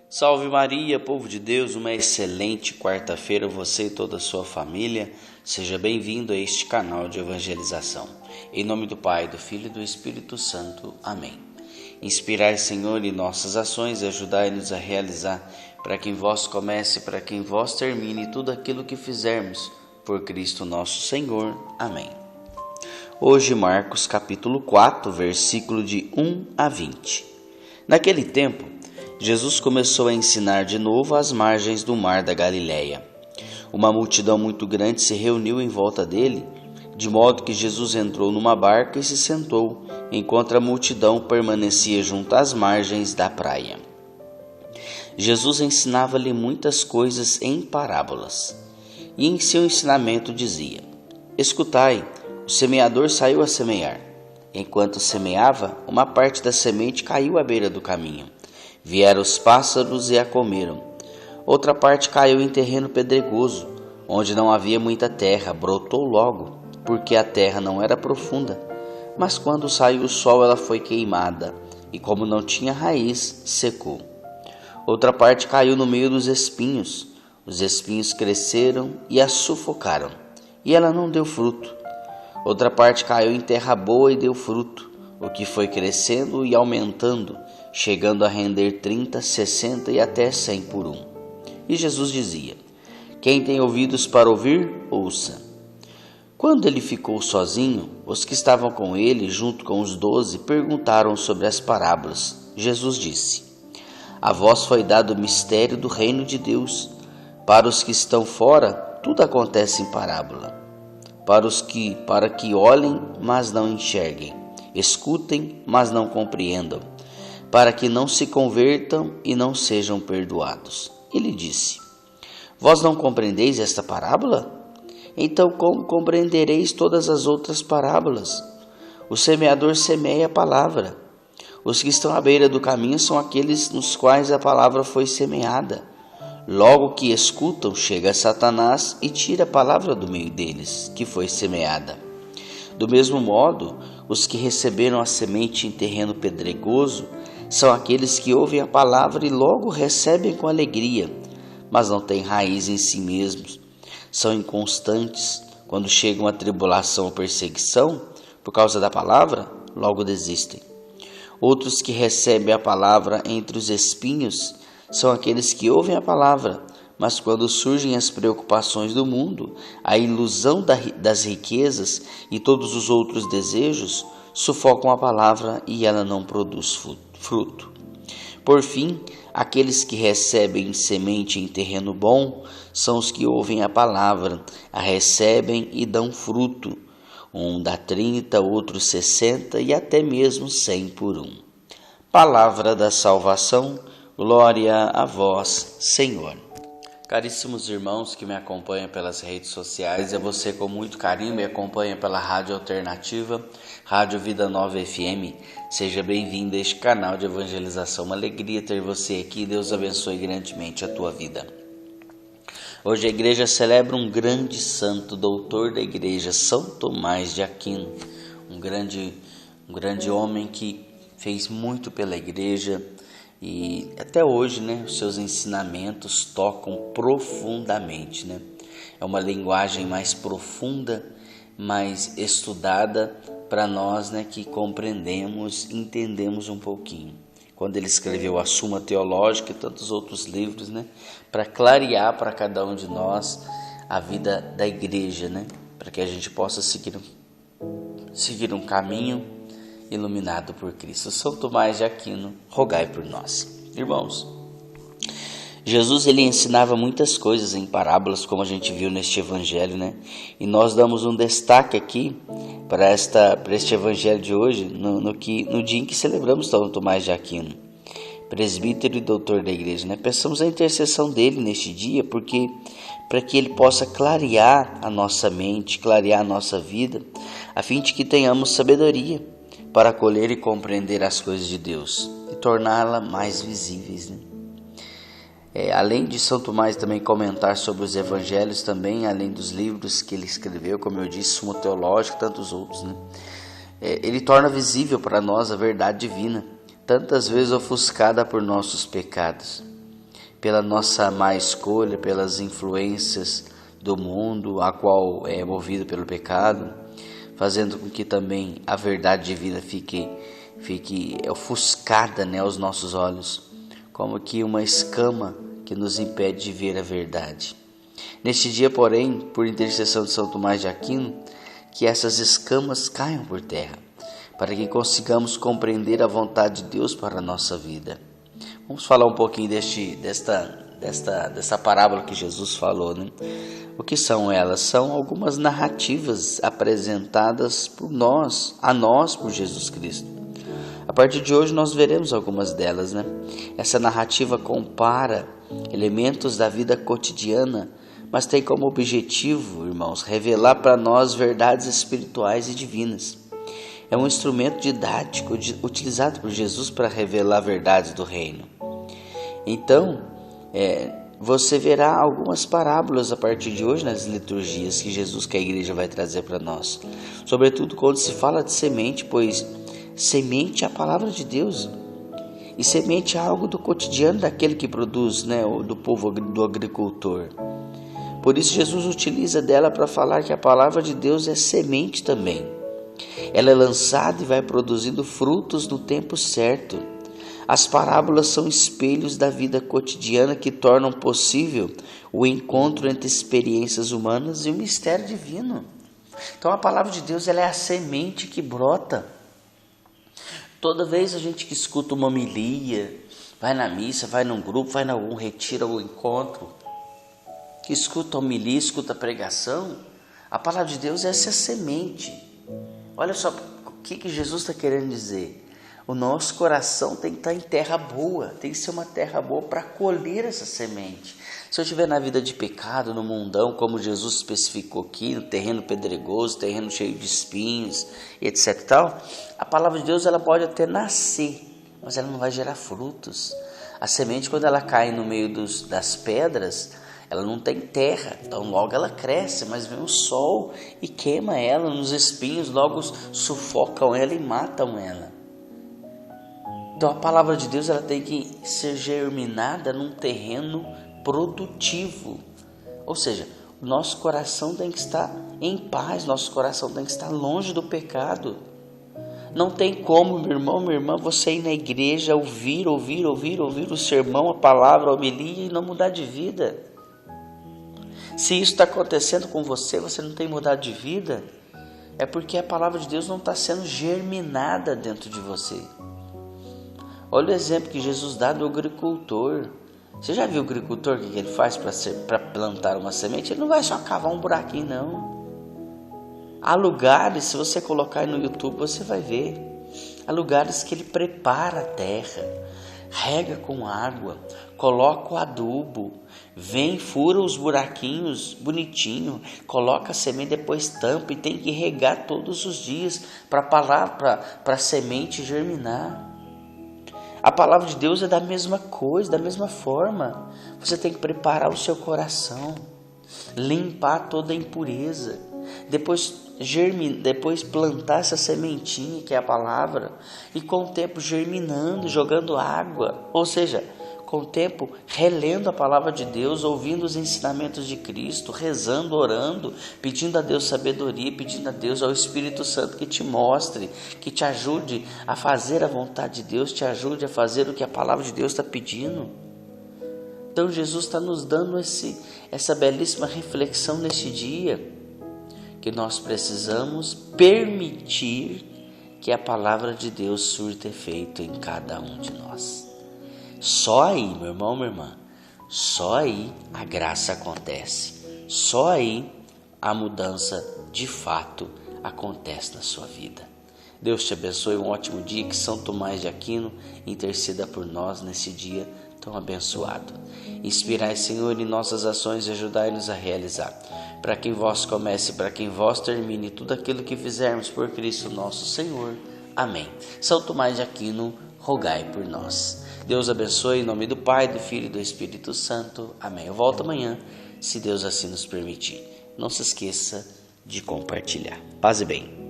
Salve Maria, povo de Deus, uma excelente quarta-feira, você e toda a sua família. Seja bem-vindo a este canal de evangelização. Em nome do Pai, do Filho e do Espírito Santo. Amém. Inspirai, Senhor, em nossas ações e ajudai-nos a realizar, para que em vós comece, para que em vós termine tudo aquilo que fizermos, por Cristo nosso Senhor. Amém. Hoje, Marcos capítulo 4, versículo de 1 a 20. Naquele tempo, Jesus começou a ensinar de novo às margens do mar da Galileia. Uma multidão muito grande se reuniu em volta dele, de modo que Jesus entrou numa barca e se sentou, enquanto a multidão permanecia junto às margens da praia. Jesus ensinava-lhe muitas coisas em parábolas, e em seu ensinamento dizia: Escutai, o semeador saiu a semear. Enquanto semeava, uma parte da semente caiu à beira do caminho. Vieram os pássaros e a comeram. Outra parte caiu em terreno pedregoso, onde não havia muita terra, brotou logo, porque a terra não era profunda. Mas quando saiu o sol, ela foi queimada, e como não tinha raiz, secou. Outra parte caiu no meio dos espinhos. Os espinhos cresceram e a sufocaram, e ela não deu fruto. Outra parte caiu em terra boa e deu fruto, o que foi crescendo e aumentando, chegando a render 30, 60 e até 100 por um. E Jesus dizia: Quem tem ouvidos para ouvir, ouça. Quando ele ficou sozinho, os que estavam com ele, junto com os 12, perguntaram sobre as parábolas. Jesus disse: A vós foi dado o mistério do reino de Deus. Para os que estão fora, tudo acontece em parábola. Para que olhem, mas não enxerguem, escutem, mas não compreendam, para que não se convertam e não sejam perdoados. Ele disse: Vós não compreendeis esta parábola? Então como compreendereis todas as outras parábolas? O semeador semeia a palavra. Os que estão à beira do caminho são aqueles nos quais a palavra foi semeada. Logo que escutam, chega Satanás e tira a palavra do meio deles, que foi semeada. Do mesmo modo, os que receberam a semente em terreno pedregoso são aqueles que ouvem a palavra e logo recebem com alegria, mas não têm raiz em si mesmos. São inconstantes. Quando chegam a tribulação ou perseguição, por causa da palavra, logo desistem. Outros que recebem a palavra entre os espinhos são aqueles que ouvem a palavra, mas quando surgem as preocupações do mundo, a ilusão das riquezas e todos os outros desejos, sufocam a palavra e ela não produz fruto. Por fim, aqueles que recebem semente em terreno bom são os que ouvem a palavra, a recebem e dão fruto. Um dá 30, outro 60 e até mesmo 100 por um. Palavra da salvação, glória a vós, Senhor. Caríssimos irmãos que me acompanham pelas redes sociais, e a você com muito carinho me acompanha pela Rádio Alternativa, Rádio Vida Nova FM, seja bem-vindo a este canal de evangelização. Uma alegria ter você aqui, Deus abençoe grandemente a tua vida. Hoje a igreja celebra um grande santo, doutor da igreja, São Tomás de Aquino, um grande homem que fez muito pela igreja. E até hoje, os seus ensinamentos tocam profundamente, É uma linguagem mais profunda, mais estudada para nós, que compreendemos, entendemos um pouquinho. Quando ele escreveu a Suma Teológica e tantos outros livros, para clarear para cada um de nós a vida da igreja, para que a gente possa seguir um caminho iluminado por Cristo. São Tomás de Aquino, rogai por nós. Irmãos, Jesus ele ensinava muitas coisas em parábolas, como a gente viu neste evangelho, E nós damos um destaque aqui para este evangelho de hoje, no dia em que celebramos São Tomás de Aquino, presbítero e doutor da igreja, Peçamos a intercessão dele neste dia, porque para que ele possa clarear a nossa mente, clarear a nossa vida, a fim de que tenhamos sabedoria para acolher e compreender as coisas de Deus e torná-la mais visíveis. Além de São Tomás também comentar sobre os evangelhos também, além dos livros que ele escreveu, como eu disse, Suma Teológica e tantos outros, ele torna visível para nós a verdade divina, tantas vezes ofuscada por nossos pecados. pela nossa má escolha, pelas influências do mundo, a qual é movido pelo pecado, fazendo com que também a verdade divina fique ofuscada, né, aos nossos olhos, como que uma escama que nos impede de ver a verdade. Neste dia, porém, por intercessão de São Tomás de Aquino, que essas escamas caiam por terra, para que consigamos compreender a vontade de Deus para a nossa vida. Vamos falar um pouquinho dessa parábola que Jesus falou, né? O que são elas? São algumas narrativas apresentadas a nós por Jesus Cristo. A partir de hoje nós veremos algumas delas, né? Essa narrativa compara elementos da vida cotidiana, mas tem como objetivo, irmãos, revelar para nós verdades espirituais e divinas. É um instrumento didático utilizado por Jesus para revelar verdades do reino. Então, você verá algumas parábolas a partir de hoje nas liturgias que a igreja vai trazer para nós. Sobretudo quando se fala de semente, pois semente é a palavra de Deus. E semente é algo do cotidiano daquele que produz, né, do povo, do agricultor. Por isso Jesus utiliza dela para falar que a palavra de Deus é semente também. Ela é lançada e vai produzindo frutos no tempo certo. As parábolas são espelhos da vida cotidiana que tornam possível o encontro entre experiências humanas e o mistério divino. Então a palavra de Deus, ela é a semente que brota. Toda vez a gente que escuta uma homilia, vai na missa, vai num grupo, vai em algum retiro ou encontro, que escuta a homilia, escuta a pregação, a palavra de Deus é essa semente. Olha só o que Jesus está querendo dizer. O nosso coração tem que estar em terra boa, tem que ser uma terra boa para colher essa semente. Se eu estiver na vida de pecado, no mundão, como Jesus especificou aqui, no terreno pedregoso, terreno cheio de espinhos, etc. tal, a palavra de Deus ela pode até nascer, mas ela não vai gerar frutos. A semente, quando ela cai no meio das pedras, ela não tem terra, então logo ela cresce, mas vem o sol e queima ela nos espinhos, logo sufocam ela e matam ela. Então a palavra de Deus ela tem que ser germinada num terreno produtivo, ou seja, o nosso coração tem que estar em paz, nosso coração tem que estar longe do pecado. Não tem como, meu irmão, minha irmã, você ir na igreja, ouvir o sermão, a palavra, a homilia e não mudar de vida. Se isso está acontecendo com você, você não tem mudado de vida, é porque a palavra de Deus não está sendo germinada dentro de você. Olha o exemplo que Jesus dá do agricultor. Você já viu o agricultor, o que ele faz para plantar uma semente? Ele não vai só cavar um buraquinho, não. Há lugares, se você colocar aí no YouTube, você vai ver. Há lugares que ele prepara a terra, rega com água, coloca o adubo, vem, fura os buraquinhos bonitinho, coloca a semente, depois tampa e tem que regar todos os dias para a semente germinar. A palavra de Deus é da mesma coisa, da mesma forma. Você tem que preparar o seu coração, limpar toda a impureza, depois plantar essa sementinha que é a palavra, e com o tempo germinando, jogando água, ou seja, com o tempo relendo a palavra de Deus, ouvindo os ensinamentos de Cristo, rezando, orando, pedindo a Deus sabedoria, pedindo a Deus, ao Espírito Santo que te mostre, que te ajude a fazer a vontade de Deus, te ajude a fazer o que a palavra de Deus está pedindo. Então Jesus está nos dando essa belíssima reflexão neste dia, que nós precisamos permitir que a palavra de Deus surta efeito em cada um de nós. Só aí, meu irmão, minha irmã, só aí a graça acontece. Só aí a mudança de fato acontece na sua vida. Deus te abençoe, um ótimo dia, que São Tomás de Aquino interceda por nós nesse dia tão abençoado. Inspirai, Senhor, em nossas ações e ajudai-nos a realizar. Para quem vós comece, para quem vós termine tudo aquilo que fizermos por Cristo nosso Senhor. Amém. São Tomás de Aquino, rogai por nós. Deus abençoe, em nome do Pai, do Filho e do Espírito Santo. Amém. Eu volto amanhã, se Deus assim nos permitir. Não se esqueça de compartilhar. Paz e bem.